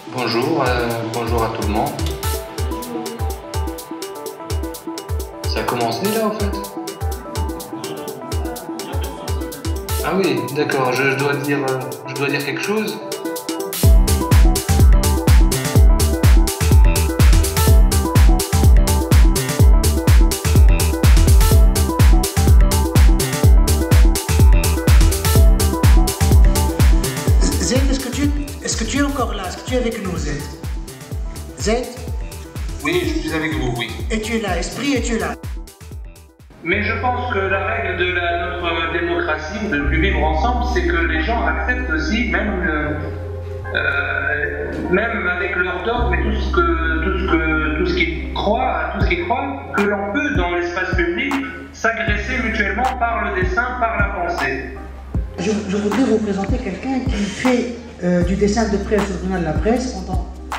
Bonjour, bonjour à tout le monde. Ça a commencé là en fait? Ah oui, d'accord, je dois dire quelque chose. Zed, est-ce que tu es encore là? Est-ce que tu es avec nous, Zed? Zed? Oui, je suis avec vous, oui. Et tu es là, Esprit, et tu es là. Mais je pense que la règle de notre démocratie, de plus vivre ensemble, c'est que les gens acceptent aussi, même avec leur dogme et tout ce qu'ils croient, que l'on peut dans l'espace public s'agresser mutuellement par le dessin, par la pensée. Je voudrais vous présenter quelqu'un qui fait du dessin de presse au journal La Presse,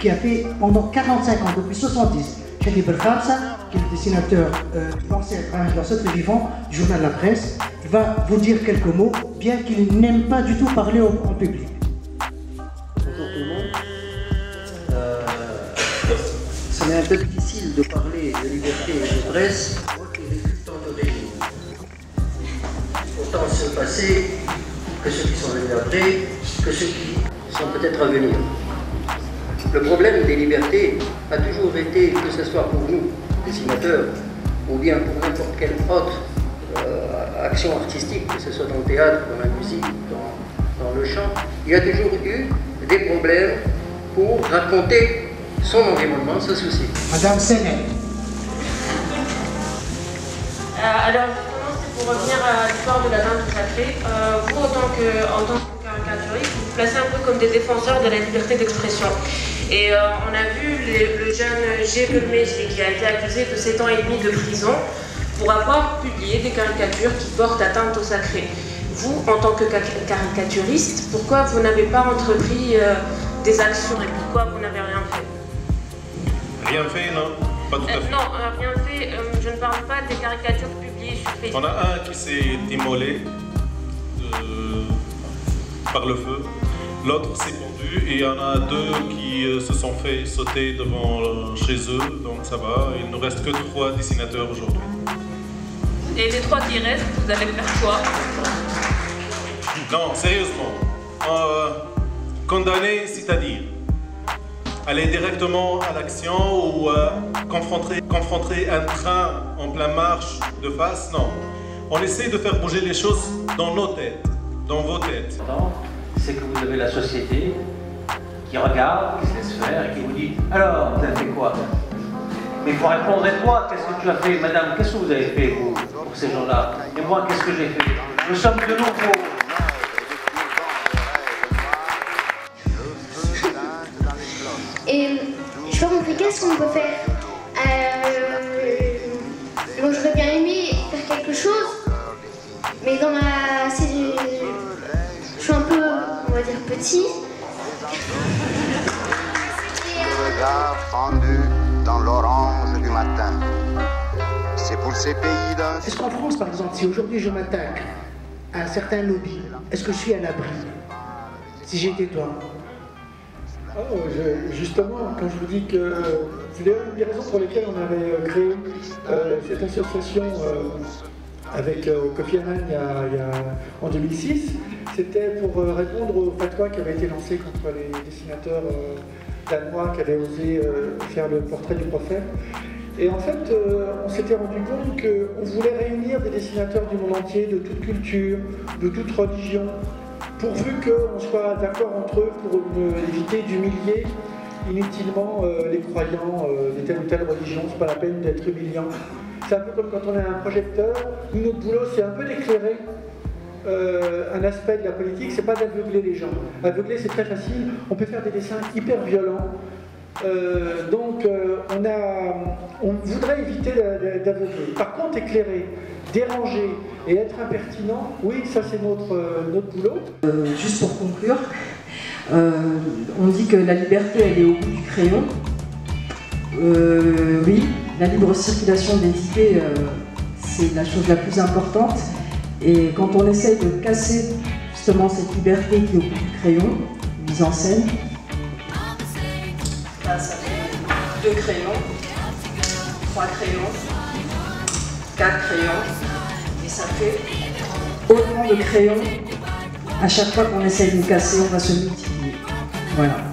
qui a fait pendant 45 ans, depuis 70. Shadi Belkhamsa, qui est le dessinateur lancé dans ce vivant du journal La Presse, va vous dire quelques mots, bien qu'il n'aime pas du tout parler en public. Bonjour tout le monde. Ça m'est un peu difficile de parler de liberté et de presse, moi qui ai vécu tant de régimes. Autant se passer que ceux qui sont venus après, que ceux qui sont peut-être à venir. Le problème des libertés a toujours été, que ce soit pour nous, dessinateurs, ou bien pour n'importe quelle autre action artistique, que ce soit dans le théâtre, dans la musique, dans le chant, il y a toujours eu des problèmes pour raconter son environnement, sa société. Madame Sénène. Alors justement, c'est pour revenir à l'histoire de la dinde sacrée. Vous, en tant que caricaturiste, vous vous placez un peu comme des défenseurs de la liberté d'expression. Et on a vu le jeune G. Belmejli qui a été accusé de 7 ans et demi de prison pour avoir publié des caricatures qui portent atteinte au sacré. Vous, en tant que caricaturiste, pourquoi vous n'avez pas entrepris des actions et pourquoi vous n'avez rien fait? Rien fait, non? Pas tout à fait. Non, rien fait. Je ne parle pas des caricatures publiées sur Facebook. On a un qui s'est immolé par le feu, l'autre s'est pendu et il y en a 2 qui se sont fait sauter devant chez eux, donc ça va. Il ne nous reste que 3 dessinateurs aujourd'hui. Et les 3 qui restent, vous allez faire quoi? Non, sérieusement. Condamner, c'est-à-dire aller directement à l'action ou confronter un train en pleine marche de face, non. On essaie de faire bouger les choses dans nos têtes, dans vos têtes. C'est que vous avez la société qui regarde, qui se laisse faire et qui vous dit « Alors, vous avez fait quoi ?» Mais il faut répondre « Et toi, qu'est-ce que tu as fait, madame? Qu'est-ce que vous avez fait, vous, pour ces gens-là? Et moi, qu'est-ce que j'ai fait? Nous sommes de nouveau. » Et je n'ai pas compris qu'est-ce qu'on peut faire. Bon, j'aurais bien aimé faire quelque chose, mais dans ma... Je suis un peu, on va dire, petit. Regard fendu dans l'orange du matin. C'est pour ces pays d'un... Est-ce qu'en France, par exemple, si aujourd'hui je m'attaque à un certain lobby, est-ce que je suis à l'abri? Si j'étais toi? Justement, quand je vous dis que c'est une des raisons pour lesquelles on avait créé cette association avec Kofi Annan en 2006, c'était pour répondre au fatwa qui avait été lancé contre les dessinateurs danois qui avaient osé faire le portrait du prophète. Et en fait, on s'était rendu compte qu'on voulait réunir des dessinateurs du monde entier, de toute culture, de toute religion, pourvu qu'on soit d'accord entre eux pour éviter d'humilier inutilement les croyants de telle ou telle religion. C'est pas la peine d'être humiliant. C'est un peu comme quand on a un projecteur. Nous, notre boulot, c'est un peu d'éclairer un aspect de la politique, c'est pas d'aveugler les gens. Aveugler, c'est très facile. On peut faire des dessins hyper violents. Donc, on voudrait éviter d'aveugler. Par contre, éclairer, déranger et être impertinent, oui, ça c'est notre boulot. Juste pour conclure, on dit que la liberté, elle est au bout du crayon. Oui, la libre circulation des idées, c'est la chose la plus importante. Et quand on essaye de casser justement cette liberté qui est au bout du crayon, mise en scène, Là, ça fait 2 crayons, 3 crayons, 4 crayons, et ça fait autant de crayons. À chaque fois qu'on essaye de casser, on va se multiplier. Voilà.